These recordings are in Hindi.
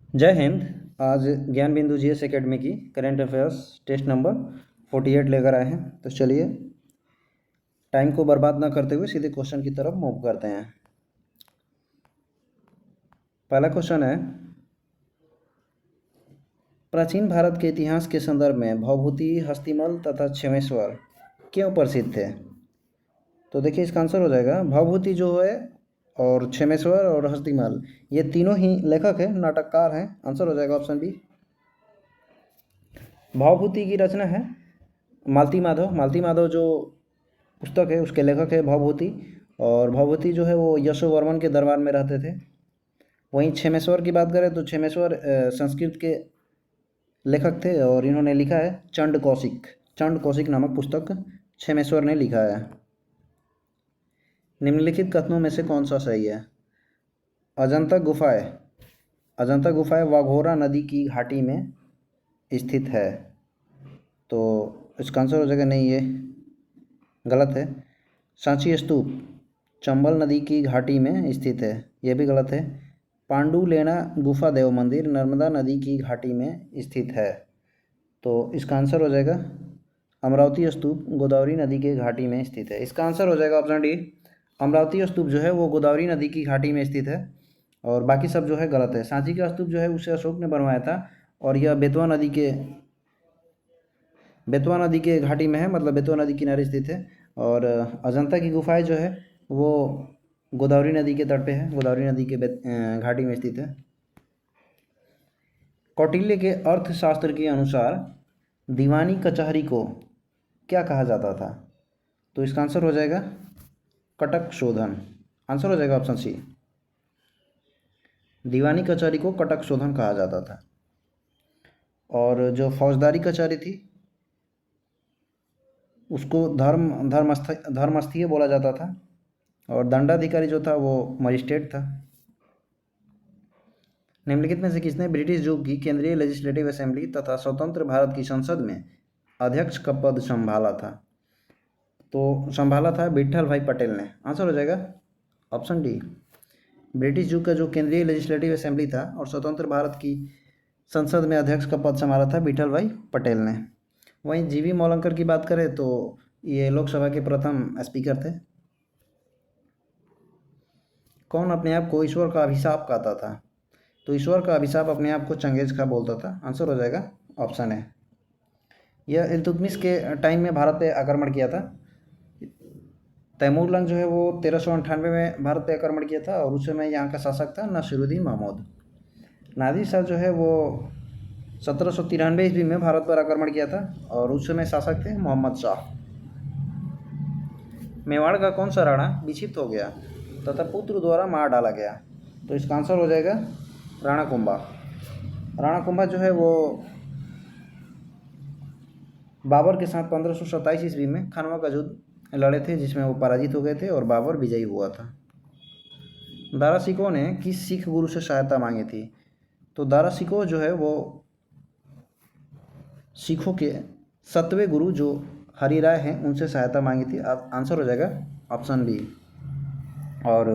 जय हिंद। आज ज्ञान बिंदु जीएस एकेडमी की करेंट अफेयर्स टेस्ट नंबर 48 लेकर आए हैं। तो चलिए टाइम को बर्बाद ना करते हुए सीधे क्वेश्चन की तरफ मूव करते हैं। पहला क्वेश्चन है, प्राचीन भारत के इतिहास के संदर्भ में भवभूति, हस्तिमल तथा क्षेमेश्वर क्यों प्रसिद्ध थे? तो देखिए इसका आंसर हो जाएगा भवभूति जो है और क्षेमेश्वर और हस्तिमल, ये तीनों ही लेखक हैं, नाटककार हैं। आंसर हो जाएगा ऑप्शन बी। भवभूति की रचना है मालती माधव। मालती माधव जो पुस्तक है उसके लेखक है भवभूति, और भवभूति जो है वो यशोवर्मन के दरबार में रहते थे। वहीं क्षेमेश्वर की बात करें तो क्षेमेश्वर संस्कृत के लेखक थे और इन्होंने लिखा है चंड कौशिक नामक पुस्तक क्षेमेश्वर ने लिखा है। निम्नलिखित कथनों में से कौन सा सही है? अजंता गुफाएं वाघोरा नदी की घाटी में स्थित है। तो इसका आंसर हो जाएगा नहीं, ये गलत है। सांची स्तूप चंबल नदी की घाटी में स्थित है, यह भी गलत है। पांडुलेना गुफा देव मंदिर नर्मदा नदी की घाटी में स्थित है। तो इसका आंसर हो जाएगा अमरावती स्तूप गोदावरी नदी के घाटी में स्थित है। इसका आंसर हो जाएगा ऑप्शन डी। अमरावती स्तूप जो है वो गोदावरी नदी की घाटी में स्थित है और बाकी सब जो है गलत है। सांची का स्तूप जो है उसे अशोक ने बनवाया था और यह बेतवा नदी के घाटी में है, मतलब बेतवा नदी किनारे स्थित है। और अजंता की गुफाएं जो है वो गोदावरी नदी के तट पे है, गोदावरी नदी के घाटी में स्थित है। कौटिल्य के अर्थशास्त्र के अनुसार दीवानी कचहरी को क्या कहा जाता था? तो इसका आंसर हो जाएगा कटक शोधन। आंसर हो जाएगा ऑप्शन सी। दीवानी कचहरी को कटक शोधन कहा जाता था। और जो फौजदारी कचहरी थी उसको धर्मस्थीय बोला जाता था और दंडाधिकारी जो था वो मजिस्ट्रेट था। निम्नलिखित में से किसने ब्रिटिश युग की केंद्रीय लेजिस्लेटिव असेंबली तथा स्वतंत्र भारत की संसद में अध्यक्ष का पद संभाला था? तो संभाला था विट्ठल भाई पटेल ने। आंसर हो जाएगा ऑप्शन डी। ब्रिटिश युग का जो केंद्रीय लेजिस्लेटिव असेंबली था और स्वतंत्र भारत की संसद में अध्यक्ष का पद संभाला था विट्ठल भाई पटेल ने। वहीं जीवी मौलंकर की बात करें तो ये लोकसभा के प्रथम स्पीकर थे। कौन अपने आप को ईश्वर का अभिशाप कहता था? तो ईश्वर का अभिशाप अपने आप को चंगेज खा बोलता था। आंसर हो जाएगा ऑप्शन है। यह इल्तुतमिश के टाइम में भारत पे आक्रमण किया था। तैमूर लंग जो है वो 1398 में भारत पे आक्रमण किया था और उस समय यहाँ का शासक था नासिरुद्दीन महमूद। नादिर शाह जो है वो 1793 ईस्वी में भारत पर आक्रमण किया था और उस समय शासक थे मोहम्मद शाह। मेवाड़ का कौन सा राणा विक्षिप्त हो गया तथा पुत्र द्वारा मार डाला गया? तो इसका आंसर हो जाएगा राणा कुंभा। राणा कुंभा जो है वो बाबर के साथ 1527 ईस्वी में खानवा का युद्ध लड़े थे जिसमें वो पराजित हो गए थे और बाबर विजयी हुआ था। दारा सिकोह ने किस सिख गुरु से सहायता मांगी थी? तो दारा सिकोह जो है वो सिखों के 7वें गुरु जो हरि राय हैं उनसे सहायता मांगी थी। आंसर हो जाएगा ऑप्शन बी। और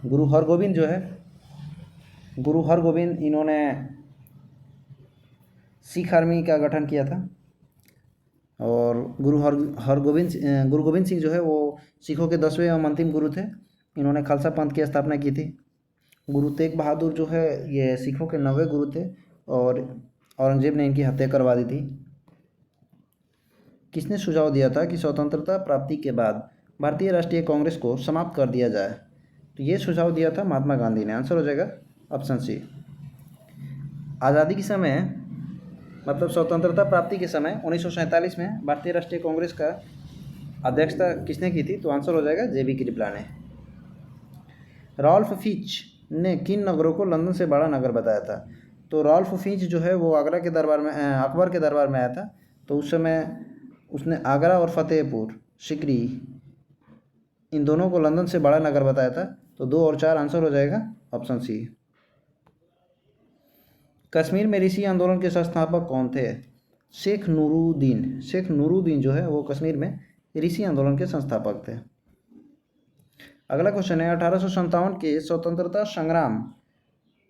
गुरु हरगोविंद जो है, गुरु हरगोविंद इन्होंने सिख आर्मी का गठन किया था और गुरु गोविंद सिंह जो है वो सिखों के 10वें एवं अंतिम गुरु थे। इन्होंने खालसा पंथ की स्थापना की थी। गुरु तेग बहादुर जो है ये सिखों के 9वें गुरु थे और औरंगजेब ने इनकी हत्या करवा दी थी। किसने सुझाव दिया था कि स्वतंत्रता प्राप्ति के बाद भारतीय राष्ट्रीय कांग्रेस को समाप्त कर दिया जाए? तो ये सुझाव दिया था महात्मा गांधी ने। आंसर हो जाएगा ऑप्शन सी। आज़ादी के समय मतलब स्वतंत्रता प्राप्ति के समय 1947 में भारतीय राष्ट्रीय कांग्रेस का अध्यक्षता किसने की थी? तो आंसर हो जाएगा जेबी कृपला ने। रॉल्फ फिच ने किन नगरों को लंदन से बड़ा नगर बताया था? तो रॉल्फ फिच जो है वो आगरा के दरबार में अकबर के दरबार में आया था। तो उस समय उसने आगरा और फतेहपुर सिकरी इन दोनों को लंदन से बड़ा नगर बताया था। तो 2 और 4 आंसर हो जाएगा ऑप्शन सी। कश्मीर में ऋषि आंदोलन के संस्थापक कौन थे? शेख नूरुद्दीन जो है वो कश्मीर में ऋषि आंदोलन के संस्थापक थे। अगला क्वेश्चन है 1857 के स्वतंत्रता संग्राम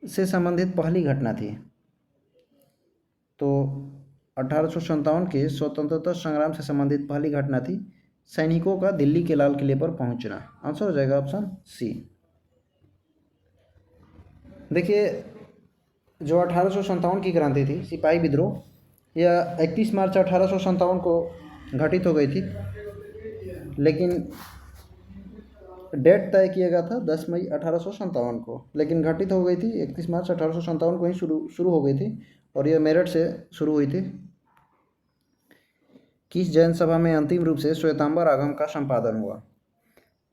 से संबंधित पहली घटना थी? तो 1857 के स्वतंत्रता संग्राम से संबंधित पहली घटना थी सैनिकों का दिल्ली के लाल किले पर पहुंचना। आंसर हो जाएगा ऑप्शन सी। देखिए, जो 1857 की क्रांति थी, सिपाही विद्रोह, यह 31 मार्च 1857 को घटित हो गई थी, लेकिन डेट तय किया गया था 10 मई 1857 को, लेकिन घटित हो गई थी 31 मार्च 1857 को ही शुरू हो गई थी, और यह मेरठ से शुरू हुई थी। किस जैन सभा में अंतिम रूप से श्वेतांबर आगम का संपादन हुआ?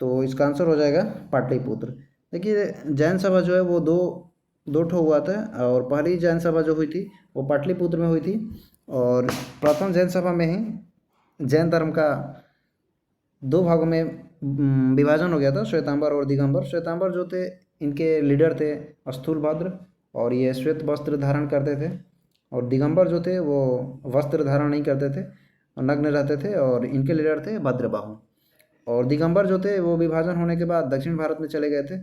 तो इसका आंसर हो जाएगा पाटलिपुत्र। देखिए, जैन सभा जो है वो दो ठो हुआ था, और पहली जैन सभा जो हुई थी वो पाटलिपुत्र में हुई थी, और प्रथम जैन सभा में ही जैन धर्म का दो भागों में विभाजन हो गया था, श्वेतांबर और दिगंबर। श्वेतांबर जो थे, इनके लीडर थे स्थूलभद्र, और ये श्वेत वस्त्र धारण करते थे, और दिगंबर जो थे वो वस्त्र धारण नहीं करते थे और नग्न रहते थे, और इनके लीडर थे भद्रबाहु। और दिगंबर जो थे वो विभाजन होने के बाद दक्षिण भारत में चले गए थे।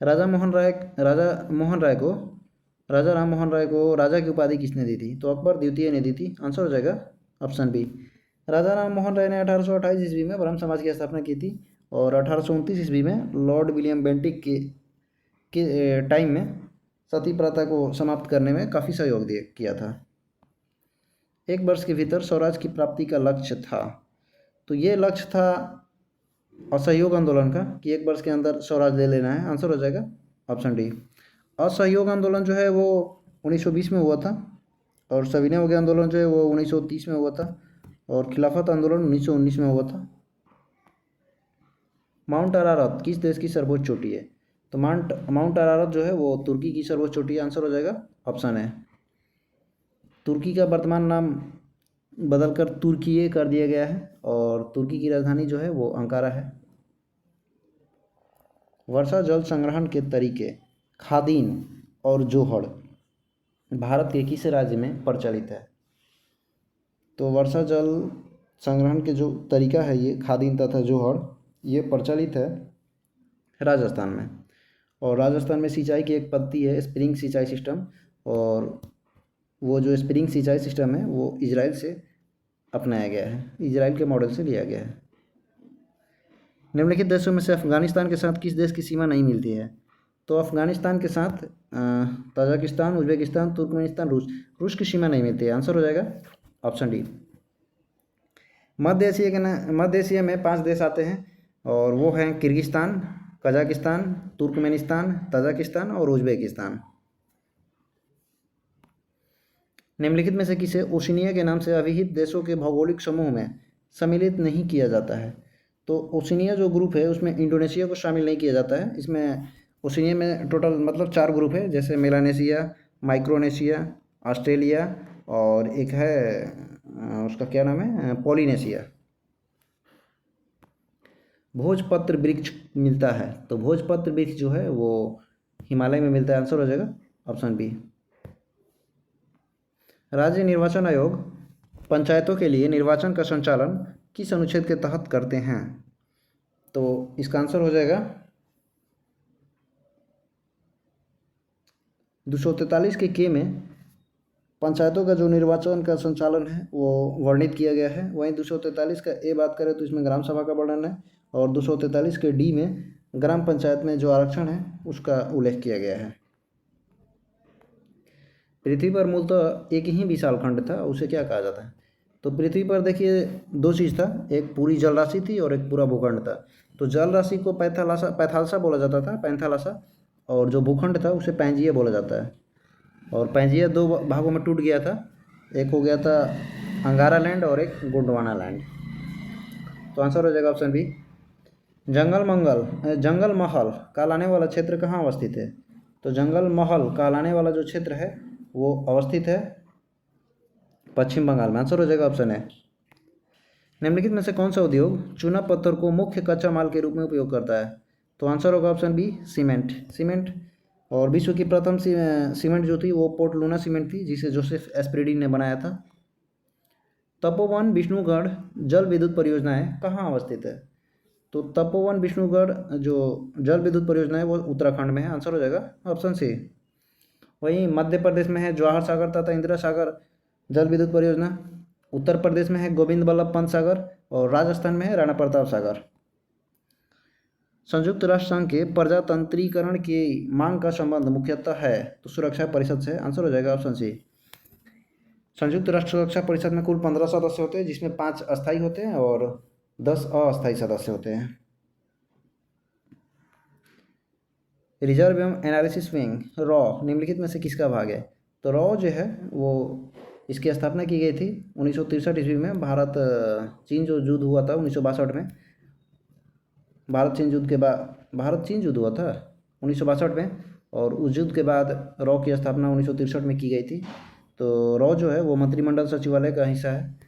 राजा राम मोहन राय को राजा की उपाधि किसने दी थी? तो अकबर द्वितीय ने दी थी। आंसर हो जाएगा ऑप्शन बी। राजा राम मोहन राय ने 1828 ईस्वी में ब्रह्म समाज की स्थापना की थी, और 1829 ईस्वी में लॉर्ड विलियम बेंटिक के टाइम में सती प्रथा को समाप्त करने में काफ़ी सहयोग किया था। 1 वर्ष के भीतर स्वराज की प्राप्ति का लक्ष्य था, तो ये लक्ष्य था असहयोग आंदोलन का, कि 1 वर्ष के अंदर स्वराज ले लेना है। आंसर हो जाएगा ऑप्शन डी। असहयोग आंदोलन जो है वो 1920 में हुआ था, और सविनय अवज्ञा आंदोलन जो है वो 1930 में हुआ था, और खिलाफत आंदोलन 1919 में हुआ था। माउंट अरारत किस देश की सर्वोच्च चोटी है? तो माउंट अरारत जो है वो तुर्की की सर्वोच्च चोटी है। आंसर हो जाएगा ऑप्शन है। तुर्की का वर्तमान नाम बदलकर तुर्कीये कर दिया गया है, और तुर्की की राजधानी जो है वो अंकारा है। वर्षा जल संग्रहण के तरीके खादीन और जोहड़ भारत के किस राज्य में प्रचलित है? तो वर्षा जल संग्रहण के जो तरीका है, ये खादीन तथा जोहड़, ये प्रचलित है राजस्थान में। और राजस्थान में सिंचाई की एक पद्धति है स्प्रिंग सिंचाई सिस्टम, और वो जो स्प्रिंग सिंचाई सिस्टम है वो इजराइल से अपनाया गया है, इजराइल के मॉडल से लिया गया है। निम्नलिखित देशों में से अफगानिस्तान के साथ किस देश की सीमा नहीं मिलती है? तो अफगानिस्तान के साथ तजाकिस्तान, उज्बेकिस्तान, तुर्कमेनिस्तान, रूस की सीमा नहीं मिलती है। आंसर हो जाएगा ऑप्शन डी। मध्य एशिया में 5 देश आते हैं, और वो हैं किर्गिस्तान, कजाकिस्तान, तुर्कमेनिस्तान, तजाकिस्तान और उज्बेकिस्तान। निम्नलिखित में से किसे ओशिनिया के नाम से अभिहित देशों के भौगोलिक समूह में सम्मिलित नहीं किया जाता है? तो ओशिनिया जो ग्रुप है उसमें इंडोनेशिया को शामिल नहीं किया जाता है। इसमें ओशिनिया में टोटल मतलब 4 ग्रुप है, जैसे मेलानेशिया, माइक्रोनेशिया, ऑस्ट्रेलिया, और एक है उसका क्या नाम है, पॉलिनेशिया। भोजपत्र वृक्ष मिलता है, तो भोजपत्र वृक्ष जो है वो हिमालय में मिलता है। आंसर हो जाएगा ऑप्शन बी। राज्य निर्वाचन आयोग पंचायतों के लिए निर्वाचन का संचालन किस अनुच्छेद के तहत करते हैं? तो इसका आंसर हो जाएगा 243 के में पंचायतों का जो निर्वाचन का संचालन है वो वर्णित किया गया है। वहीं 243 का ए बात करें तो इसमें ग्राम सभा का वर्णन है, और 243 के डी में ग्राम पंचायत में जो आरक्षण है उसका उल्लेख किया गया है। पृथ्वी पर मूलतः एक ही विशाल खंड था, उसे क्या कहा जाता है? तो पृथ्वी पर देखिए 2 चीज़ था, एक पूरी जल राशि थी और एक पूरा भूखंड था। तो जल राशि को पैथालसा बोला जाता था, पैंथालसा, और जो भूखंड था उसे पैंजिया बोला जाता है। और पैंजिया 2 भागों में टूट गया था, एक हो गया था अंगारा लैंड और एक गोंडवाना लैंड। तो आंसर हो जाएगा ऑप्शन बी। जंगल महल कहलाने वाला क्षेत्र कहाँ अवस्थित है? तो जंगल महल कहलाने वाला जो क्षेत्र है वो अवस्थित है पश्चिम बंगाल में। आंसर हो जाएगा ऑप्शन है। निम्नलिखित में से कौन सा उद्योग चूना पत्थर को मुख्य कच्चा माल के रूप में उपयोग करता है? तो आंसर होगा ऑप्शन बी, सीमेंट। और विश्व की प्रथम सीमेंट जो थी वो पोर्ट लूना सीमेंट थी, जिसे जोसेफ एस्प्रेडी ने बनाया था। तपोवन विष्णुगढ़ जल विद्युत परियोजनाएं कहाँ अवस्थित है? तो तपोवन विष्णुगढ़ जो जल विद्युत परियोजना है वो उत्तराखंड में है, आंसर हो जाएगा ऑप्शन सी। वहीं मध्य प्रदेश में है जवाहर सागर तथा इंदिरा सागर जल विद्युत परियोजना, उत्तर प्रदेश में है गोविंद बल्लभ पंत सागर और राजस्थान में है राणा प्रताप सागर। संयुक्त राष्ट्र संघ के प्रजातंत्रीकरण की मांग का संबंध मुख्यतः है तो सुरक्षा परिषद से, आंसर हो जाएगा ऑप्शन सी। संयुक्त राष्ट्र सुरक्षा परिषद में कुल 15 सदस्य होते हैं जिसमें 5 अस्थायी होते हैं और 10 अस्थायी सदस्य होते हैं। रिजर्व एवं एनालिसिस विंग रॉ निम्नलिखित में से किसका भाग है? तो रॉ जो है वो इसकी स्थापना की गई थी 1963 ईस्वी में। भारत चीन जो युद्ध हुआ था 1962 में, भारत चीन युद्ध हुआ था 1962 में, और उस युद्ध के बाद रॉ की स्थापना 1963 में की गई थी। तो रॉ जो है वो मंत्रिमंडल सचिवालय का हिस्सा है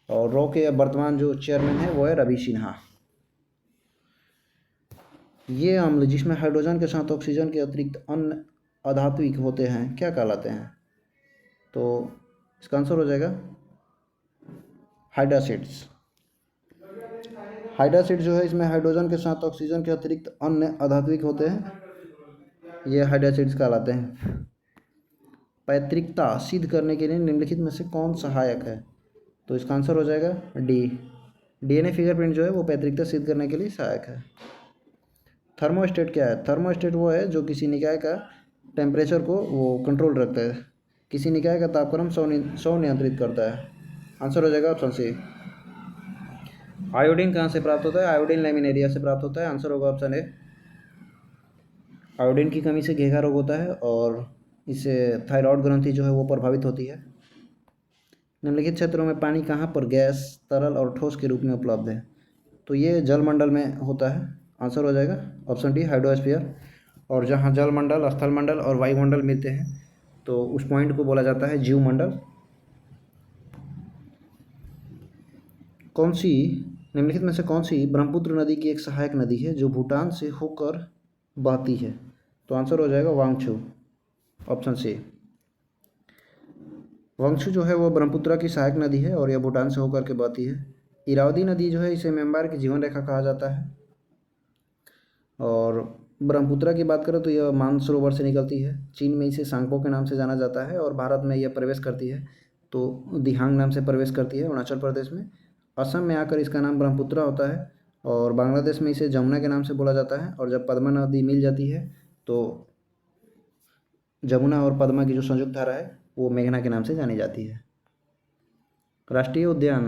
और रॉ के वर्तमान जो चेयरमैन है वो है रवि सिन्हा। ये अम्ल जिसमें हाइड्रोजन के साथ ऑक्सीजन के अतिरिक्त अन्य अधात्विक होते हैं क्या कहलाते हैं? तो इसका आंसर हो जाएगा हाइड्रासिड्स। हाइड्रासिड जो है इसमें हाइड्रोजन के साथ ऑक्सीजन के अतिरिक्त अन्य अधात्विक होते हैं, ये हाइड्रासिड्स कहलाते हैं। पैतृकता सिद्ध करने के लिए निम्नलिखित में से कौन सहायक है? तो इसका आंसर हो जाएगा डी। डीएनए फिंगरप्रिंट जो है वो पैतृकता सिद्ध करने के लिए सहायक है। थर्मोस्टेट क्या है? थर्मोस्टेट वो है जो किसी निकाय का टेम्परेचर को वो कंट्रोल रखता है, किसी निकाय का तापक्रम 100 नियंत्रित करता है, आंसर हो जाएगा ऑप्शन सी। आयोडीन कहाँ से प्राप्त होता है? आयोडीन लैमिनेरिया से प्राप्त होता है, आंसर होगा ऑप्शन ए। आयोडीन की कमी से घेघा रोग होता है और इससे थायराइड ग्रंथि जो है वो प्रभावित होती है। निम्नलिखित क्षेत्रों में पानी कहाँ पर गैस, तरल और ठोस के रूप में उपलब्ध है? तो ये जलमंडल में होता है, आंसर हो जाएगा ऑप्शन डी हाइड्रोस्फीयर। और जहाँ जलमंडल, स्थलमंडल और वायुमंडल मिलते हैं तो उस पॉइंट को बोला जाता है जीवमंडल। निम्नलिखित में से कौन सी ब्रह्मपुत्र नदी की एक सहायक नदी है जो भूटान से होकर बहती है? तो आंसर हो जाएगा वांगछू, ऑप्शन सी। वांगछू जो है वो ब्रह्मपुत्र की सहायक नदी है और यह भूटान से होकर के बहती है। इरावदी नदी जो है इसे म्यांमार की जीवन रेखा कहा जाता है। और ब्रह्मपुत्र की बात करें तो यह मानसरोवर से निकलती है, चीन में इसे सांगपो के नाम से जाना जाता है और भारत में यह प्रवेश करती है तो दिहांग नाम से प्रवेश करती है अरुणाचल प्रदेश में। असम में आकर इसका नाम ब्रह्मपुत्र होता है और बांग्लादेश में इसे जमुना के नाम से बोला जाता है। और जब पद्मा नदी मिल जाती है तो जमुना और पद्मा की जो संयुक्त धारा है वो मेघना के नाम से जानी जाती है। राष्ट्रीय उद्यान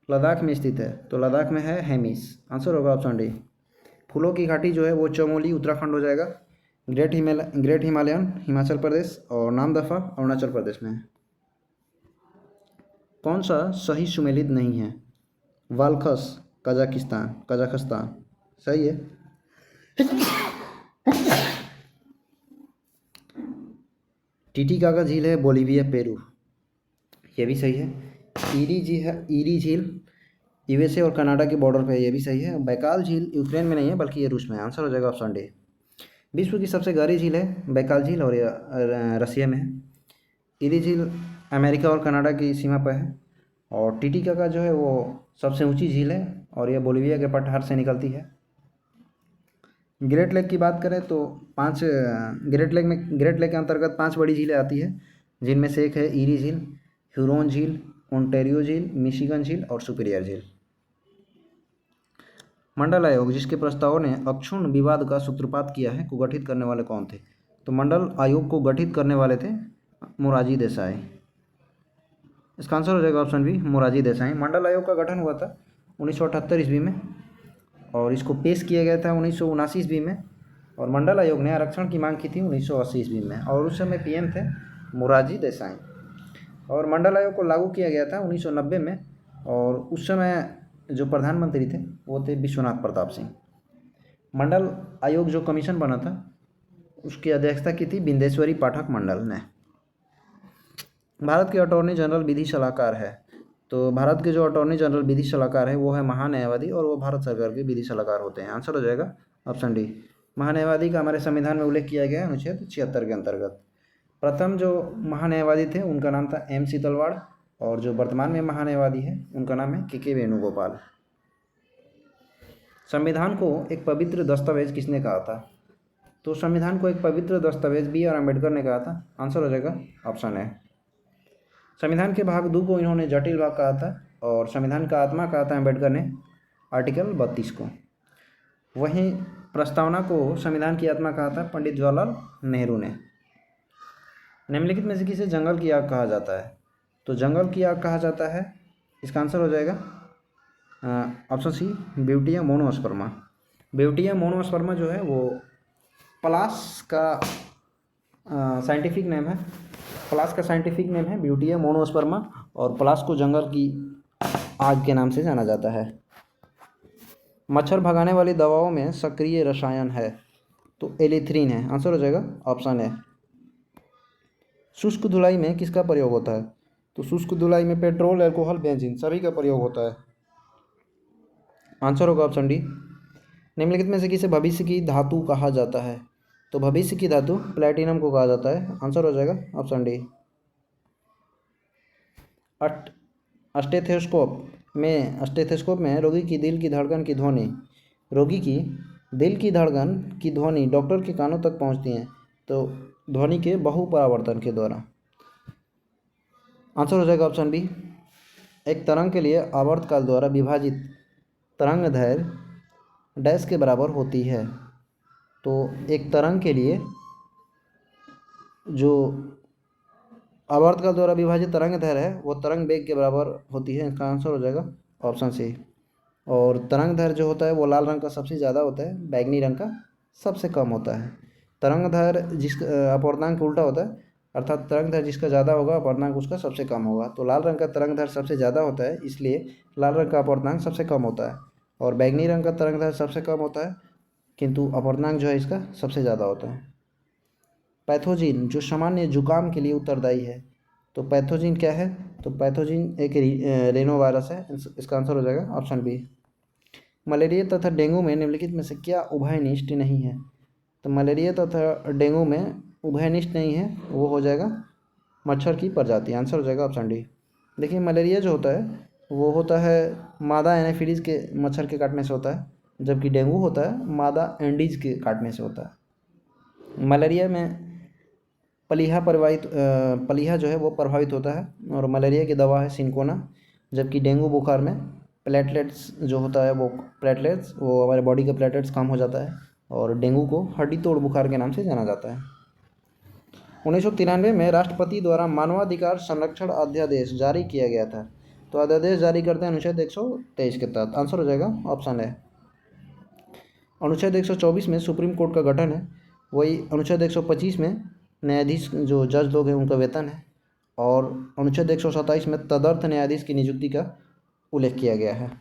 लद्दाख में स्थित है तो लद्दाख में है हेमिस, आंसर होगा ऑप्शन डी। फूलों की घाटी जो है वो चमोली उत्तराखंड हो जाएगा। ग्रेट हिमालयन हिमाचल प्रदेश और नामदफा अरुणाचल प्रदेश में है। कौन सा सही सुमेलित नहीं है? वालखस कजाकिस्तान सही है। टीटीकाका झील है बोलीविया पेरू, ये भी सही है। ईरी झील यूएसए और कनाडा के बॉर्डर पे है, ये भी सही है। बैकाल झील यूक्रेन में नहीं है बल्कि ये रूस में है, आंसर हो जाएगा ऑप्शन डी। विश्व की सबसे गहरी झील है बैकाल झील और यह रसिया में है। ईरी झील अमेरिका और कनाडा की सीमा पर है। और टीटीकाका जो है वो सबसे ऊंची झील है और यह बोलीविया के पठार से निकलती है। ग्रेट लेक की बात करें तो ग्रेट लेक के अंतर्गत 5 बड़ी झीलें आती है जिनमें से एक है ईरी झील, ह्यूरोन झील, ओंटारियो झील, मिशिगन झील और सुपीरियर झील। मंडल आयोग जिसके प्रस्ताव ने अक्षुण्ण विवाद का सूत्रपात किया है को गठित करने वाले कौन थे? तो मंडल आयोग को गठित करने वाले थे मोरारजी देसाई, इसका आंसर हो जाएगा ऑप्शन बी मोरारजी देसाई। मंडल आयोग का गठन हुआ था 1978 ईस्वी में और इसको पेश किया गया था 1979 ईस्वी में। और मंडल आयोग ने आरक्षण की मांग की थी 1980 ईस्वी में और उस समय पीएम थे मोरारजी देसाई। और मंडल आयोग को लागू किया गया था 1990 में और उस समय जो प्रधानमंत्री थे वो थे विश्वनाथ प्रताप सिंह। मंडल आयोग जो कमीशन बना था उसकी अध्यक्षता की थी बिंदेश्वरी पाठक मंडल ने। भारत के अटॉर्नी जनरल विधि सलाहकार है तो भारत के जो अटॉर्नी जनरल विधि सलाहकार है वो है महान्यायवादी और वो भारत सरकार के विधि सलाहकार होते हैं, आंसर हो जाएगा ऑप्शन डी। महान्यायवादी का हमारे संविधान में उल्लेख किया गया है अनुच्छेद 76 के अंतर्गत। प्रथम जो महान्यायवादी थे उनका नाम था एम सीतलवाड़ और जो वर्तमान में महान्यायवादी है उनका नाम है के वेणुगोपाल। संविधान को एक पवित्र दस्तावेज किसने कहा था? तो संविधान को एक पवित्र दस्तावेज B.R. अम्बेडकर ने कहा था। आंसर हो जाएगा ऑप्शन है। संविधान के भाग 2 को इन्होंने जटिल भाग कहा था और संविधान का आत्मा कहा था अम्बेडकर ने आर्टिकल 32 को। वहीं प्रस्तावना को संविधान की आत्मा कहा था पंडित जवाहरलाल नेहरू ने। निम्नलिखित में से किसे जंगल की आग कहा जाता है? तो जंगल की आग कहा जाता है, इसका आंसर हो जाएगा option C Butea monosperma. Butea monosperma जो है वो पलाश का साइंटिफिक नेम है। पलाश का साइंटिफिक नेम है ब्यूटिया मोनोस्पर्मा और पलाश को जंगल की आग के नाम से जाना जाता है। मच्छर भगाने वाली दवाओं में सक्रिय रसायन है तो एलिथ्रीन है। आंसर हो जाएगा ऑप्शन है। शुष्क धुलाई में किसका प्रयोग होता है? तो शुष्क धुलाई में पेट्रोल, अल्कोहल, बेंजीन सभी का प्रयोग होता है। आंसर होगा ऑप्शन डी। निम्नलिखित में से किसे भविष्य की धातु कहा जाता है? तो भविष्य की धातु प्लैटिनम को कहा जाता है। आंसर हो जाएगा ऑप्शन डी। स्टेथोस्कोप में रोगी की दिल की धड़कन की ध्वनि डॉक्टर के कानों तक पहुंचती है तो ध्वनि के बहुपरावर्तन के द्वारा। आंसर हो जाएगा ऑप्शन बी। एक तरंग के लिए आवर्तकाल द्वारा विभाजित तरंग दैर्घ्य डैश के बराबर होती है। तो एक तरंग के लिए जो आवर्तकाल द्वारा विभाजित तरंग दैर्घ्य है वो तरंग वेग के बराबर होती है। इसका आंसर हो जाएगा ऑप्शन सी। और तरंग दैर्घ्य जो होता है वो लाल रंग का सबसे ज़्यादा होता है, बैगनी रंग का सबसे कम होता है। तरंग दैर्घ्य जिसका अपवर्तनांक उल्टा होता है, अर्थात तरंग दैर्घ्य जिसका ज़्यादा होगा अपवर्तनांक उसका सबसे कम होगा। तो लाल रंग का तरंग दैर्घ्य सबसे ज़्यादा होता है, इसलिए लाल रंग का अपवर्तनांक सबसे कम होता है। और बैगनी रंग का तरंग दैर्घ्य सबसे कम होता है किंतु अपवर्तनांक जो है इसका सबसे ज़्यादा होता है। पैथोजिन जो सामान्य जुकाम के लिए उत्तरदायी है, तो पैथोजिन क्या है? तो पैथोजिन एक रेनो वायरस है। इसका आंसर हो जाएगा ऑप्शन बी। मलेरिया तथा डेंगू में निम्नलिखित में से क्या उभयनिष्ठ नहीं है? तो मलेरिया तथा डेंगू में उभयनिष्ठ नहीं है, वो हो जाएगा मच्छर की प्रजाति। आंसर हो जाएगा ऑप्शन डी। देखिए मलेरिया जो होता है वो होता है मादा एनाफिलीज के मच्छर के काटने से होता है, जबकि डेंगू होता है मादा एंडीज के काटने से होता है। मलेरिया में पलीहा जो है वो प्रभावित होता है और मलेरिया की दवा है सिनकोना, जबकि डेंगू बुखार में प्लेटलेट्स जो होता है वो हमारे बॉडी का प्लेटलेट्स कम हो जाता है और डेंगू को हड्डी तोड़ बुखार के नाम से जाना जाता है। 1993 में राष्ट्रपति द्वारा मानवाधिकार संरक्षण अध्यादेश जारी किया गया था, तो अध्यादेश जारी करते हैं अनुच्छेद 123 के तहत। आंसर हो जाएगा ऑप्शन है। अनुच्छेद 124 में सुप्रीम कोर्ट का गठन है, वही अनुच्छेद 125 में न्यायाधीश जो जज लोग हैं उनका वेतन है और अनुच्छेद 127 में तदर्थ न्यायाधीश की नियुक्ति का उल्लेख किया गया है।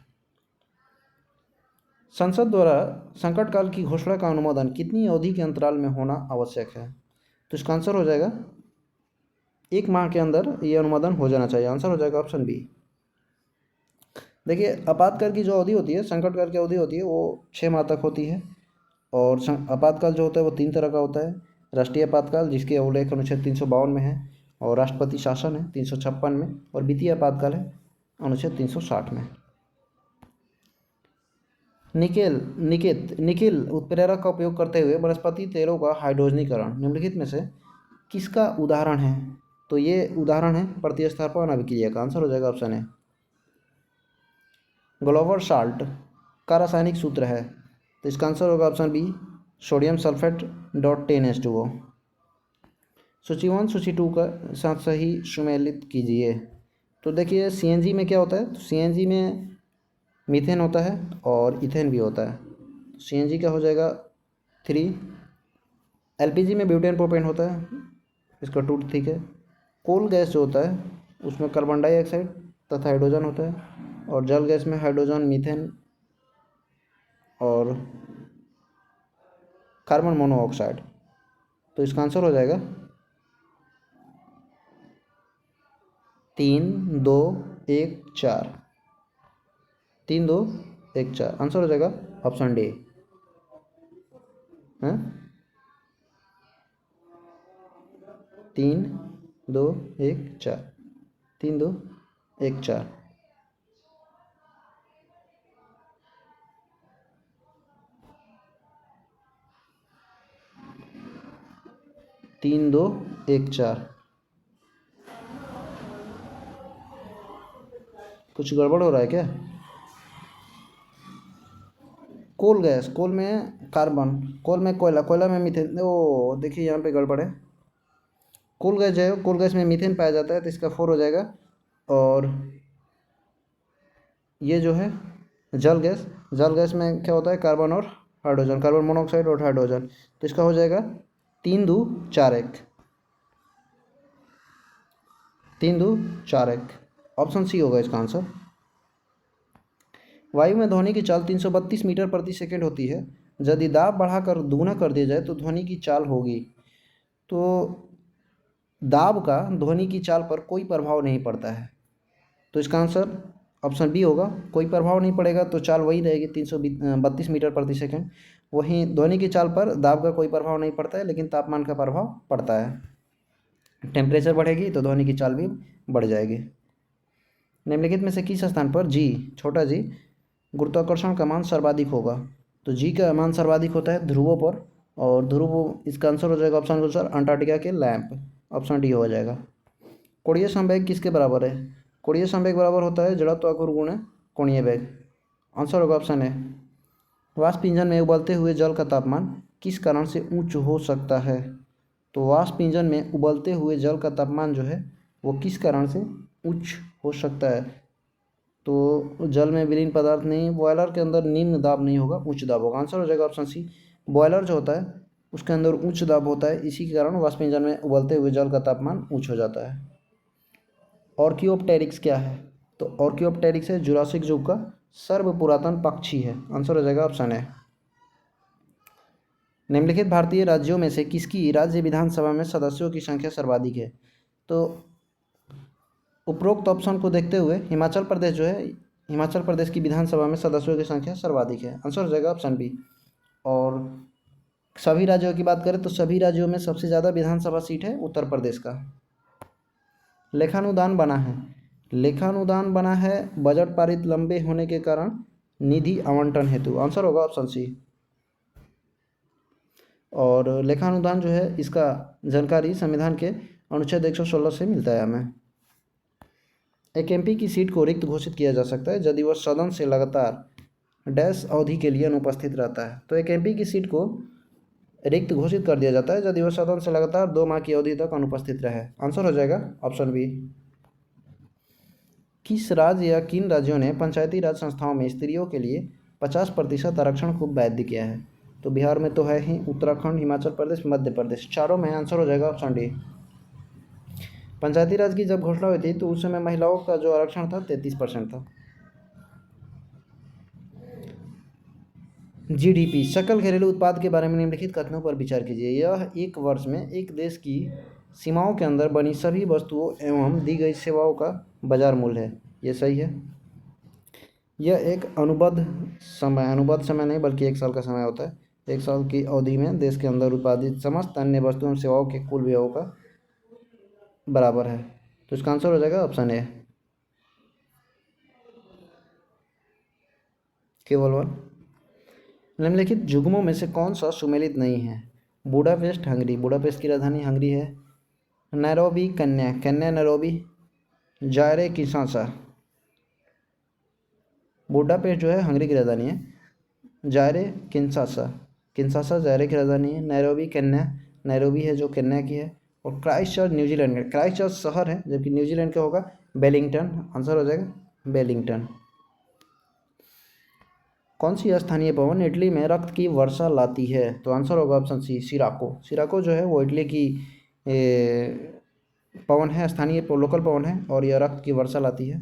संसद द्वारा संकट काल की घोषणा का अनुमोदन कितनी अवधि के अंतराल में होना आवश्यक है? तो इसका आंसर हो जाएगा 1 माह के अंदर ये अनुमोदन हो जाना चाहिए। आंसर हो जाएगा ऑप्शन बी। देखिए आपातकाल की जो अवधि होती है, संकट काल की अवधि होती है वो 6 माह तक होती है और आपातकाल जो होता है वो 3 तरह का होता है। राष्ट्रीय आपातकाल जिसके उल्लेख अनुच्छेद 352 में है और राष्ट्रपति शासन है 356 में और वित्तीय आपातकाल है अनुच्छेद 360 में। निकेल उत्प्रेरक का उपयोग करते हुए वनस्पति तेलों का हाइड्रोजनीकरण निम्नलिखित में से किसका उदाहरण है? तो ये उदाहरण है प्रतिस्थापन अभिक्रिया का। आंसर हो जाएगा ऑप्शन है। ग्लोबल साल्ट का रासायनिक सूत्र है, तो इसका आंसर होगा option B sodium sulphate .10H2O। सूची 1 सूची 2 का साथ सही सुमेलित कीजिए। तो देखिए CNG में क्या होता है? तो CNG में मीथेन होता है और इथेन भी होता है। CNG का हो जाएगा 3। LPG में ब्यूटेन प्रोपेन होता है, इसका 2 ठीक है। कोल गैस जो होता है उसमें कार्बन डाइऑक्साइड तथा हाइड्रोजन होता है और जल गैस में हाइड्रोजन, मीथेन और कार्बन मोनोऑक्साइड। तो इसका आंसर हो जाएगा 3, 2, 1, 4। 3, 2, 1, 4 आंसर हो जाएगा ऑप्शन डी। 3, 2, 1, 4। 3, 2, 1, 4। 3214। कुछ गड़बड़ हो रहा है क्या? कोल गैस, कोल में कार्बन, कोल में कोयला, कोयला में मीथेन। ओ देखिए यहाँ पे गड़बड़ है। कोल गैस जो है, कोल गैस में मीथेन पाया जाता है, तो इसका 4 हो जाएगा। और ये जो है जल गैस, जल गैस में क्या होता है? कार्बन और हाइड्रोजन, कार्बन मोनोऑक्साइड और हाइड्रोजन। तो इसका हो जाएगा 3 2 4 1, 3 2 4 1। ऑप्शन सी होगा इसका आंसर। वायु में ध्वनि की चाल 332 मीटर प्रति सेकंड होती है। यदि दाब बढ़ाकर दुगुना कर दिया जाए तो ध्वनि की चाल होगी। तो दाब का ध्वनि की चाल पर कोई प्रभाव नहीं पड़ता है, तो इसका आंसर ऑप्शन बी होगा। कोई प्रभाव नहीं पड़ेगा तो चाल वही रहेगी 332 मीटर प्रति सेकंड। वहीं ध्वनि की चाल पर दाब का कोई प्रभाव नहीं पड़ता है, लेकिन तापमान का प्रभाव पड़ता है। टेम्परेचर बढ़ेगी तो ध्वनि की चाल भी बढ़ जाएगी। निम्नलिखित में से किस स्थान पर जी, छोटा जी, गुरुत्वाकर्षण का मान सर्वाधिक होगा? तो जी का मान सर्वाधिक होता है ध्रुवों पर, और ध्रुव इसका आंसर हो जाएगा ऑप्शन के अनुसार अंटार्कटिका के लैंप, ऑप्शन डी हो जाएगा। कोणीय संवेग किसके बराबर है? कोणीय संवेग बराबर होता है जड़त्वाकुर गुणा कोणीय वेग, आंसर होगा ऑप्शन ए। वाष्प इंजन में उबलते हुए जल का तापमान किस कारण से उच्च हो सकता है? तो वाष्प इंजन में उबलते हुए जल का तापमान जो है वो किस कारण से उच्च हो सकता है? तो जल में विलीन पदार्थ नहीं, बॉयलर के अंदर निम्न दाब नहीं होगा, उच्च दाब होगा, आंसर हो जाएगा ऑप्शन सी। बॉयलर जो होता है उसके अंदर उच्च दाब होता है, इसी के कारण वाष्प इंजन में उबलते हुए जल का तापमान उच्च हो जाता है। ऑर्कियोप्टेरिक्स क्या है? तो ऑर्कियोप्टेरिक्स है जुरासिक युग का सर्व पुरातन पक्षी है, आंसर हो जाएगा ऑप्शन ए। निम्नलिखित भारतीय राज्यों में से किसकी राज्य विधानसभा में सदस्यों की संख्या सर्वाधिक है? तो उपरोक्त ऑप्शन को देखते हुए हिमाचल प्रदेश जो है, हिमाचल प्रदेश की विधानसभा में सदस्यों की संख्या सर्वाधिक है, आंसर हो जाएगा ऑप्शन बी। और सभी राज्यों की बात करें तो सभी राज्यों में सबसे ज़्यादा विधानसभा सीट है उत्तर प्रदेश का। लेखानुदान बना है, लेखानुदान बना है बजट पारित लंबे होने के कारण निधि आवंटन हेतु, आंसर होगा ऑप्शन सी। और लेखानुदान जो है इसका जानकारी संविधान के अनुच्छेद 116 से मिलता है हमें। एक एमपी की सीट को रिक्त घोषित किया जा सकता है यदि वह सदन से लगातार डैश अवधि के लिए अनुपस्थित रहता है। तो एक एमपी की सीट को रिक्त घोषित कर दिया जाता है यदि वह सदन से लगातार 2 माह की अवधि तक अनुपस्थित रहे, आंसर हो जाएगा ऑप्शन बी। किस राज्य या किन राज्यों ने पंचायती राज संस्थाओं में स्त्रियों के लिए 50% आरक्षण को वैध किया है? तो बिहार में तो है ही, उत्तराखंड, हिमाचल प्रदेश, मध्य प्रदेश, चारों में, आंसर हो जाएगा ऑप्शन डी। पंचायती राज की जब घोषणा हुई थी तो उस समय महिलाओं का जो आरक्षण था 33% था। जीडीपी, सकल घरेलू उत्पाद के बारे में निम्नलिखित कथनों पर विचार कीजिए। यह एक वर्ष में एक देश की सीमाओं के अंदर बनी सभी वस्तुओं एवं दी गई सेवाओं का बाजार मूल्य है, ये सही है। यह एक अनुबद्ध समय नहीं बल्कि 1 साल का समय होता है। 1 साल की अवधि में देश के अंदर उत्पादित समस्त अन्य वस्तुओं एवं सेवाओं के कुल व्ययों का बराबर है, तो इसका आंसर हो जाएगा ऑप्शन ए, केवल वन। निम्नलिखित युग्मों में से कौन सा सुमेलित नहीं है? बुडापेस्ट हंगरी, बुडापेस्ट की राजधानी हंगरी है। नैरोबी कन्या, कन्या नैरोबी। जायरे किन्शासा, बुडापेस्ट जो है हंगरी की राजधानी है। जायरे किन्शासा, किन्शासा जायरे की राजधानी है। नैरोबी केन्या, नैरोबी है जो केन्या की है। और क्राइस्टचर्च न्यूजीलैंड का, क्राइस्टचर्च शहर है जबकि न्यूजीलैंड का होगा वेलिंगटन, आंसर हो जाएगा वेलिंगटन। कौन सी स्थानीय पवन इटली में रक्त की वर्षा लाती है? तो आंसर होगा ऑप्शन सी, सिराको। सिराको जो है वो इटली की पवन है, स्थानीय लोकल पवन है, और यह रक्त की वर्षा लाती है।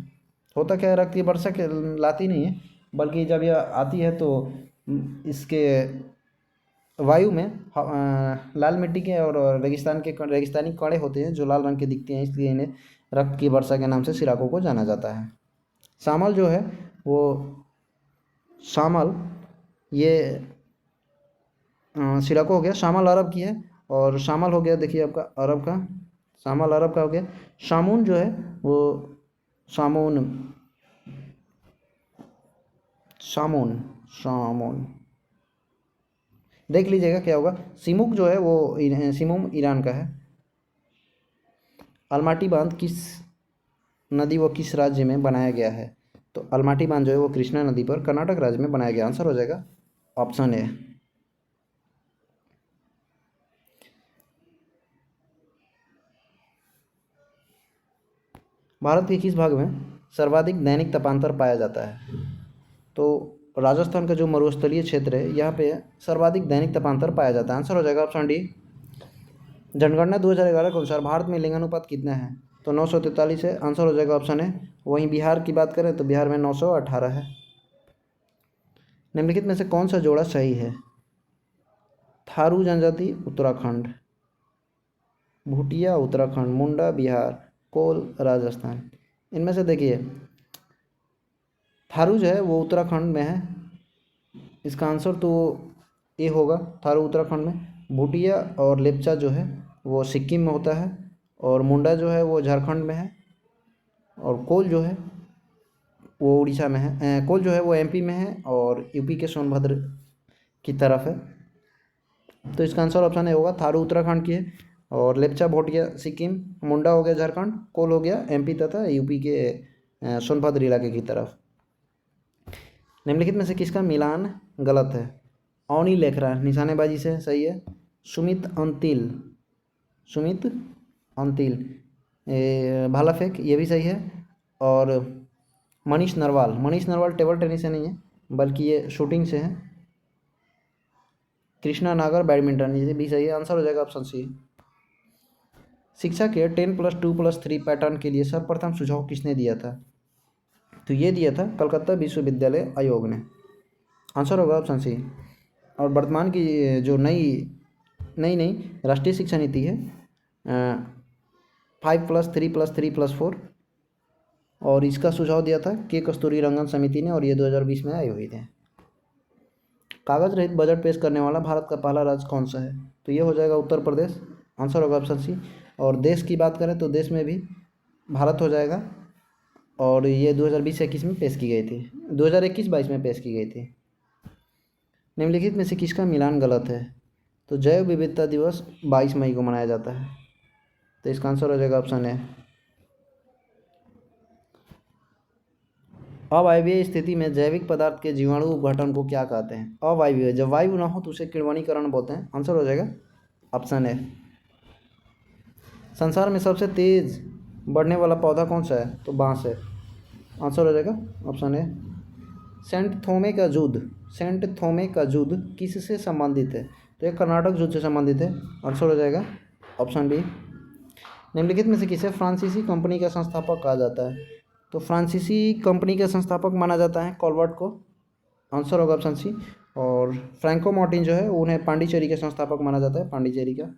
होता क्या है, रक्त की वर्षा के लाती नहीं है, बल्कि जब यह आती है तो इसके वायु में लाल मिट्टी के और रेगिस्तानी कणे होते हैं जो लाल रंग के दिखते हैं, इसलिए इन्हें रक्त की वर्षा के नाम से सिराको को जाना जाता है। शामल जो है वो, शामल ये सिराको हो गया, शामल अरब की है, और शामल हो गया देखिए आपका अरब का, शामल अरब का हो गया। शामून जो है वो शामून, शामून, शामून देख लीजिएगा क्या होगा। सिमुक जो है वो सिमुम ईरान का है। अलमाटी बांध किस नदी व किस राज्य में बनाया गया है? तो अलमाटी बांध जो है वो कृष्णा नदी पर कर्नाटक राज्य में बनाया गया। आंसर हो जाएगा ऑप्शन ए। भारत के किस भाग में सर्वाधिक दैनिक तापांतर पाया जाता है? तो राजस्थान का जो मरुस्थलीय क्षेत्र है यहाँ पे सर्वाधिक दैनिक तापांतर पाया जाता है। आंसर हो जाएगा ऑप्शन डी। जनगणना 2011 के अनुसार भारत में लिंगानुपात कितना है? तो 943 है। आंसर हो जाएगा ऑप्शन ए। वहीं बिहार की बात करें तो बिहार में 918 है। निम्नलिखित में से कौन सा जोड़ा सही है? थारू जनजाति उत्तराखंड, भूटिया उत्तराखंड, मुंडा बिहार, कोल राजस्थान। इनमें से देखिए थारू जो है वो उत्तराखंड में है, इसका आंसर तो ए होगा, थारू उत्तराखंड में। भूटिया और लेप्चा जो है वो सिक्किम में होता है, और मुंडा जो है वो झारखंड में है, और कोल जो है वो उड़ीसा में है। कोल जो है वो एमपी में है और यूपी के सोनभद्र की तरफ है। तो इसका आंसर ऑप्शन ए होगा, थारू उत्तराखंड की है, और लेप्चा भोटिया सिक्किम, मुंडा हो गया झारखंड, कोल हो गया एमपी तथा यूपी के सोनभद्र इलाके की तरफ। निम्नलिखित में से किसका मिलान गलत है? अवनी लेखरा निशानेबाजी से सही है। सुमित अंतिल, सुमित अंतिल भाला फेंक ये भी सही है। और मनीष नरवाल, मनीष नरवाल टेबल टेनिस से नहीं है बल्कि ये शूटिंग से है। कृष्णा नागर बैडमिंटन ये भी सही है। आंसर हो जाएगा ऑप्शन सी। शिक्षा के 10+2+3 पैटर्न के लिए सर्वप्रथम सुझाव किसने दिया था? तो ये दिया था कलकत्ता विश्वविद्यालय आयोग ने। आंसर होगा ऑप्शन सी। और वर्तमान की जो नई राष्ट्रीय शिक्षा नीति है 5+3+3+4, और इसका सुझाव दिया था के कस्तूरी रंगन समिति ने, और ये 2020 में आई हुई थी। कागज रहित बजट पेश करने वाला भारत का पहला राज्य कौन सा है? तो ये हो जाएगा उत्तर प्रदेश। आंसर होगा ऑप्शन सी। और देश की बात करें तो देश में भी भारत हो जाएगा, और ये 2020-21 में पेश की गई थी, 2021-22 में पेश की गई थी। निम्नलिखित में से किसका मिलान गलत है? तो जैव विविधता दिवस 22 मई को मनाया जाता है। तो इसका आंसर हो जाएगा ऑप्शन ए। अवायवीय स्थिति में जैविक पदार्थ के जीवाणु अपघटन को क्या कहते हैं? अवायवीय, जब वायु ना हो तो उसे किण्वनीकरण बोलते हैं। आंसर हो जाएगा ऑप्शन ए। संसार में सबसे तेज बढ़ने वाला पौधा कौन सा है? तो बांस है। आंसर हो जाएगा ऑप्शन ए। सेंट थोमे का युद्ध, सेंट थोमे का युद्ध किससे संबंधित है? तो ये कर्नाटक युद्ध से संबंधित है। आंसर हो जाएगा ऑप्शन बी। निम्नलिखित में से किसे फ्रांसीसी कंपनी का संस्थापक कहा जाता है? तो फ्रांसीसी कंपनी का संस्थापक माना जाता है कॉलवर्ट को। आंसर होगा ऑप्शन सी। और फ्रैंको मार्टिन जो है उन्हें पांडिचेरी के संस्थापक माना जाता है, पांडिचेरी का।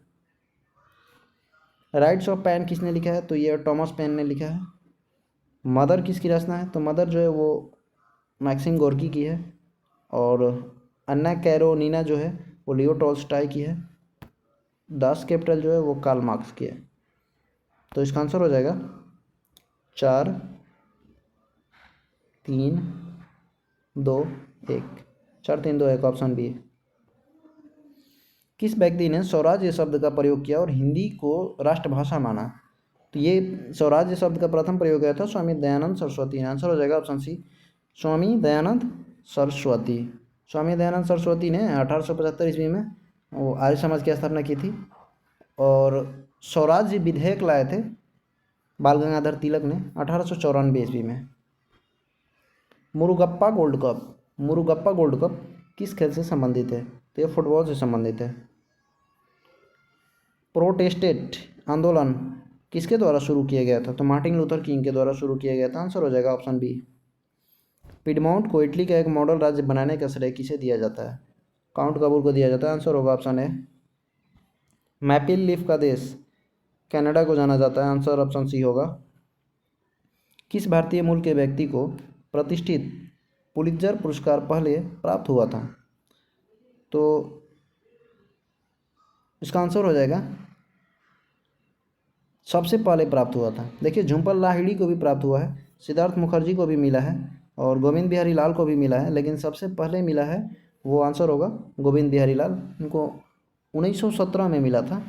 राइट्स ऑफ पैन किसने लिखा है? तो ये टॉमस पेन ने लिखा है। मदर किसकी रचना है? तो मदर जो है वो मैक्सिम गोर्की की है, और अन्ना कैरोनीना जो है वो लियो टॉल्स्टॉय की है। दास कैपिटल जो है वो कार्ल मार्क्स की है। तो इसका आंसर हो जाएगा 4 3 2 1, 4 3 2 1 ऑप्शन बी। किस व्यक्ति ने स्वराज्य शब्द का प्रयोग किया और हिंदी को राष्ट्रभाषा माना? तो ये स्वराज्य शब्द का प्रथम प्रयोग किया था स्वामी दयानंद सरस्वती ने। आंसर हो जाएगा ऑप्शन सी, स्वामी दयानंद सरस्वती। स्वामी दयानंद सरस्वती ने 1875 ईस्वी में वो आर्य समाज की स्थापना की थी, और स्वराज्य विधेयक लाए थे बाल गंगाधर तिलक ने 1894 ईस्वी में। Murugappa gold cup, Murugappa gold cup किस खेल से संबंधित है? तो ये फुटबॉल से संबंधित है। प्रोटेस्टेंट आंदोलन किसके द्वारा शुरू किया गया था? तो मार्टिन लूथर किंग के द्वारा शुरू किया गया था। आंसर हो जाएगा ऑप्शन बी। पिडमोंट को इटली का एक मॉडल राज्य बनाने का श्रेय किसे दिया जाता है? काउंट कपूर को दिया जाता है। आंसर होगा ऑप्शन ए। मैपल लीफ का देश कनाडा को जाना जाता है। आंसर ऑप्शन सी होगा। किस भारतीय मूल के व्यक्ति को प्रतिष्ठित पुलित्जर पुरस्कार पहले प्राप्त हुआ था? तो इसका आंसर हो जाएगा सबसे पहले प्राप्त हुआ था। देखिए झुंपर लाहिड़ी को भी प्राप्त हुआ है, सिद्धार्थ मुखर्जी को भी मिला है, और गोविंद बिहारी लाल को भी मिला है, लेकिन सबसे पहले मिला है वो आंसर होगा गोविंद बिहारी लाल। इनको 1917 में मिला था।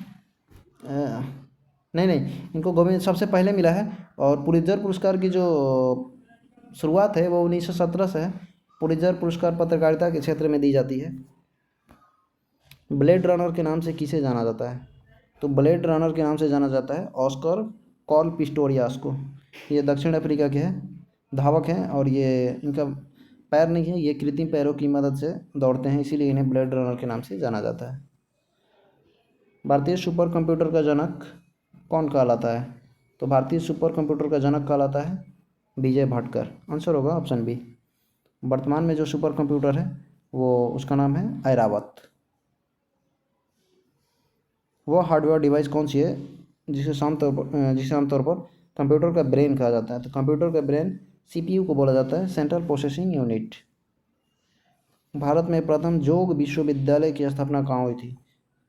नहीं नहीं, इनको गोविंद सबसे पहले मिला है। और पुलित्जर पुरस्कार की जो शुरुआत है वो 1917 से है। पुलित्जर पुरस्कार पत्रकारिता के क्षेत्र में दी जाती है। ब्लेड रनर के नाम से किसे जाना जाता है? तो ब्लेड रनर के नाम से जाना जाता है ऑस्कर कॉल पिस्टोरियास को। ये दक्षिण अफ्रीका के हैं, धावक हैं, और ये इनका पैर नहीं है, ये कृत्रिम पैरों की मदद से दौड़ते हैं, इसीलिए इन्हें ब्लेड रनर के नाम से जाना जाता है। भारतीय सुपर कंप्यूटर का जनक कौन कहलाता है? तो भारतीय सुपर कंप्यूटर का जनक कहलाता है विजय भटकर। आंसर होगा ऑप्शन बी। वर्तमान में जो सुपर कंप्यूटर है वो उसका नाम है ऐरावत। वो हार्डवेयर डिवाइस कौन सी है जिसे आमतौर पर कंप्यूटर का ब्रेन कहा जाता है? तो कंप्यूटर का ब्रेन सीपीयू को बोला जाता है, सेंट्रल प्रोसेसिंग यूनिट। भारत में प्रथम योग विश्वविद्यालय की स्थापना कहाँ हुई थी?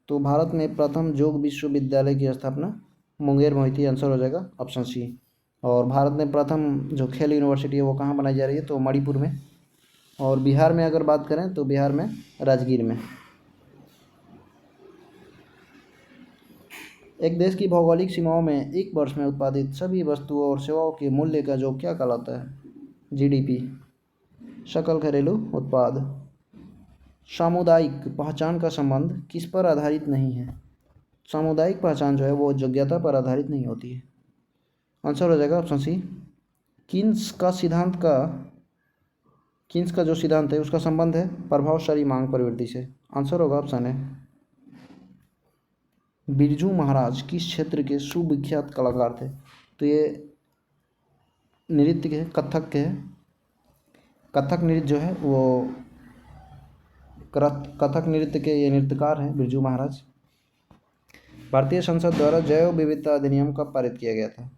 तो भारत में प्रथम योग विश्वविद्यालय की स्थापना मुंगेर में हुई थी। आंसर हो जाएगा ऑप्शन सी। और भारत में प्रथम जो खेल यूनिवर्सिटी है वो कहाँ बनाई जा रही है? तो मणिपुर में। और बिहार में अगर बात करें तो बिहार में राजगीर में। एक देश की भौगोलिक सीमाओं में एक वर्ष में उत्पादित सभी वस्तुओं और सेवाओं के मूल्य का योग क्या कहलाता है? जीडीपी, सकल घरेलू उत्पाद। सामुदायिक पहचान का संबंध किस पर आधारित नहीं है? सामुदायिक पहचान जो है वो योग्यता पर आधारित नहीं होती है। आंसर हो जाएगा ऑप्शन सी। किन्स का जो सिद्धांत है उसका संबंध है प्रभावशाली मांग प्रवृत्ति से। आंसर होगा ऑप्शन ए। बिरजू महाराज किस क्षेत्र के सुविख्यात कलाकार थे? तो ये नृत्य के, कथक के, कथक नृत्य जो है वो कथक नृत्य के ये नृत्यकार हैं बिरजू महाराज। भारतीय संसद द्वारा जैव विविधता अधिनियम कब पारित किया गया था?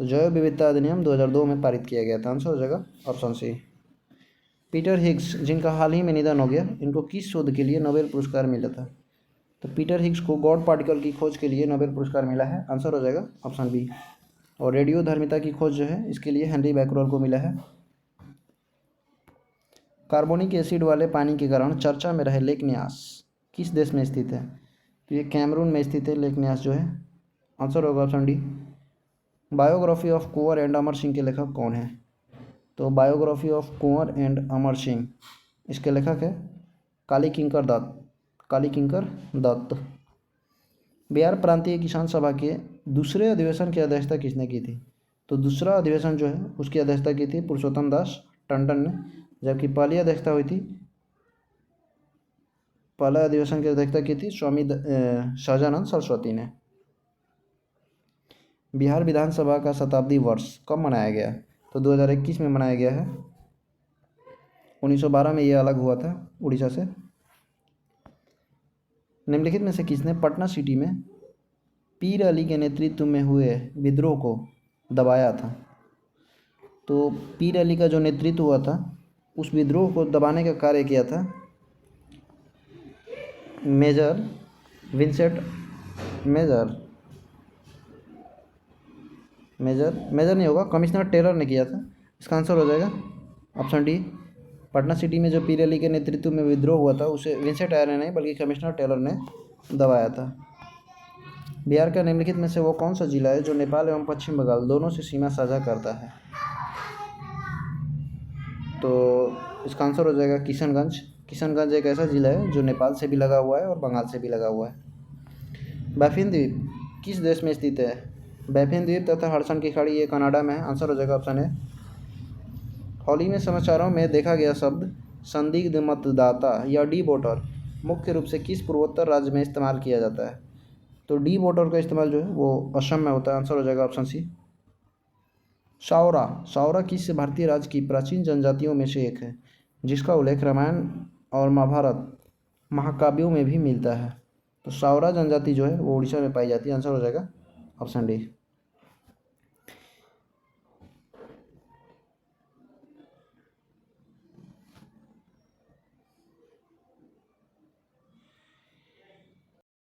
तो जैव विविधता अधिनियम 2002 में पारित किया गया था। आंसर हो जाएगा ऑप्शन सी। पीटर हिग्स जिनका हाल ही में निधन हो गया, इनको किस शोध के लिए नोबेल पुरस्कार मिला था? तो पीटर हिग्स को गॉड पार्टिकल की खोज के लिए नोबेल पुरस्कार मिला है। आंसर हो जाएगा ऑप्शन बी। और रेडियो धर्मिता की खोज जो है इसके लिए हेनरी बैकरॉल को मिला है। कार्बोनिक एसिड वाले पानी के कारण चर्चा में रहे लेक न्यास किस देश में स्थित है? तो ये कैमरून में स्थित है लेक न्यास जो है। आंसर होगा option D. Biography of Kunwar and Amar Singh के लेखक कौन है? तो biography of Kunwar and Amar Singh, इसके लेखक है कालीकिंकर दत्त। बिहार प्रांतीय किसान सभा के दूसरे अधिवेशन की अध्यक्षता किसने की थी? तो दूसरा अधिवेशन जो है उसकी अध्यक्षता की थी पुरुषोत्तम दास टंडन ने, जबकि पहली अध्यक्षता हुई थी, पहला अधिवेशन की अध्यक्षता की थी स्वामी सहजानंद सरस्वती ने। बिहार विधानसभा का शताब्दी वर्ष कब मनाया गया? तो 2021 में मनाया गया है। 1912 में ये अलग हुआ था उड़ीसा से। निम्नलिखित में से किसने पटना सिटी में पीर अली के नेतृत्व में हुए विद्रोह को दबाया था? तो पीर अली का जो नेतृत्व हुआ था उस विद्रोह को दबाने का कार्य किया था मेजर विंसेंट मेजर नहीं होगा, कमिश्नर टेलर ने किया था। इसका आंसर हो जाएगा ऑप्शन डी। पटना सिटी में जो पीर अली के नेतृत्व में विद्रोह हुआ था उसे विंसेंट आयर ने नहीं बल्कि कमिश्नर टेलर ने दबाया था। बिहार का निम्नलिखित में से वो कौन सा जिला है जो नेपाल एवं पश्चिम बंगाल दोनों से सीमा साझा करता है? तो इसका आंसर हो जाएगा किशनगंज एक ऐसा जिला है जो नेपाल से भी लगा हुआ है और बंगाल से भी लगा हुआ है। बैफिन द्वीप किस देश में स्थित है? बैफिन द्वीप तथा हडसन की खाड़ी ये कनाडा में है। आंसर हो जाएगा ऑप्शन ए। हाल ही में समाचारों में देखा गया शब्द संदिग्ध मतदाता या डी वोटर मुख्य रूप से किस पूर्वोत्तर राज्य में इस्तेमाल किया जाता है? तो डी वोटर का इस्तेमाल जो है वो असम में होता है। आंसर हो जाएगा ऑप्शन सी। सावरा किस भारतीय राज्य की प्राचीन जनजातियों में से एक है जिसका उल्लेख रामायण और महाभारत महाकाव्यों में भी मिलता है? तो सावरा जनजाति जो है वो उड़ीसा में पाई जाती है। आंसर हो जाएगा ऑप्शन डी।